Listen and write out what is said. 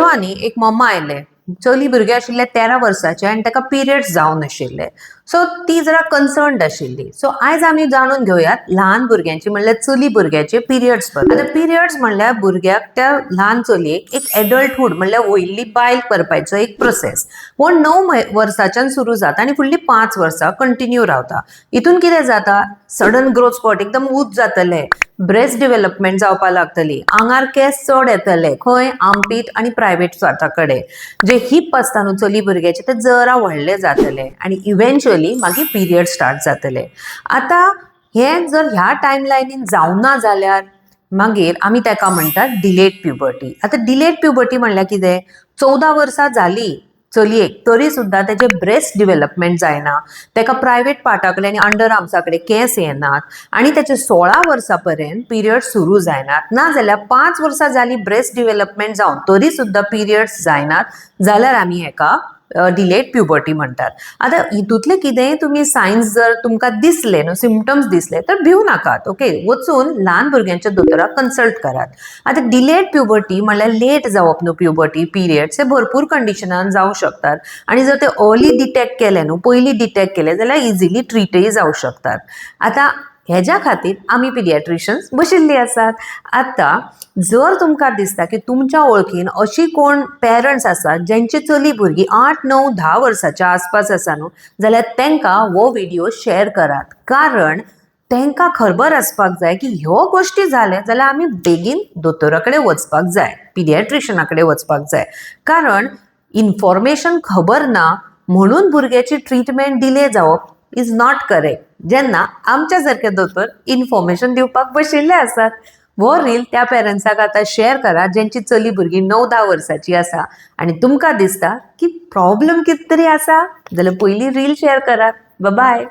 परवा न्ही एक मम्मा आयले, चली भुरगे आशिल्ले 13 वर्साचे आनी ताका पिरियड्स जावन आशिल्ले. सो ती जरा कन्सर्न्ड आशिल्ली. सो आयज आमी जाणून घेवयात ल्हान भुरग्यांची म्हणल्यार चली भुरग्याचे पिरियड्स बद्दल. आतां पिरियड्स म्हणल्यार भुरग्याक त्या ल्हान चलयेक एक एडल्टहूड म्हणल्यार वयली बायल करपाचो एक प्रोसेस. वो 9 वर्साच्यान सुरू जाता आनी फुडली 5 वर्सां कंटिन्यू रावता. हितून कितें जाता, सडन ग्रोथ स्पॉट एकदम उंच जातले, ब्रेस्ट डेव्हलपमेंट जावपा लागतली, आंगार केस चड येतले, खंय आमपीट आनी प्रायवेट पार्टा कडेन. जे हिप आसता न्हू चली भुरग्याचे ते जरा व्हडले जातले आनी इव्हेंच्युअली मागीर पिरियड स्टार्ट जातले. आतां हे जर ह्या टायमलायनीन जावना जाल्यार मागीर आमी ताका म्हणटात डिलेड प्युबर्टी. आतां डिलेड प्युबर्टी म्हणल्यार कितें, 14 वर्सां जाली चलयेक तरी सुद्दां तेजे ब्रेस्ट डेव्हलपमेंट जायना, ताका प्रायवेट पार्टा कडेन आनी अंडर आर्म्सा कडेन केंस येनात आनी तेचे 16 वर्सां पर्यंत पिरियड सुरू जायनात. ना जाल्यार 5 वर्सां जाली ब्रेस्ट डेव्हलपमेंट जावन तरी सुद्दां पिरियड्स जायनात जाल्यार आमी हेका डिलेड प्युबर्टी म्हणटात. आतां हितूंतले कितेंय तुमी सायन्स जर तुमकां दिसले न्हू, सिम्पटम्स दिसले तर भिवू नाकात. ओके, वचून ल्हान भुरग्यांच्या दोतोराक कन्सल्ट करात. आतां डिलेड प्युबर्टी म्हणल्यार लेट जावप न्हू प्युबर्टी पिरियड्स, हे भरपूर कंडिशनान जावं शकतात आनी जर ते अर्ली डिटेक्ट केले न्हू, पयलीं डिटेक्ट केले जाल्यार इजिली ट्रीटय जावं शकतात. आतां हेज्या खातीर आमी पिडियाट्रिशियन्स बशिल्ली आसात. आतां जर तुमकां दिसता की तुमच्या वळखीन अशी कोण पेरंट्स आसात ज्यांची चली भुरगीं 8, 9, 10 वर्साच्या आसपास आसा न्हू, जाल्यार तांकां हो व्हिडिओ शेअर करात. कारण तांकां खबर आसपाक जाय की ह्यो गोश्टी जाले जाल्यार आमी बेगीन दोतोरा कडेन वचपाक जाय, पिडियाट्रिशियना कडेन वचपाक जाय. कारण इन्फॉर्मेशन खबर ना म्हणून भुरग्याची ट्रीटमेंट डिले जावप इज नॉट करेक्ट. जेन्ना आमच्या सारके दोतोर इन्फॉर्मेशन दिवपाक बशिल्ले आसात. वो रील त्या पेरंट्साक आतां शेअर करा ज्यांची चली भुरगीं 9-10 वर्साची आसा आनी तुमकां दिसता की प्रॉब्लेम कितें तरी आसा जाल्यार पयलीं रील शेअर करात. बाय.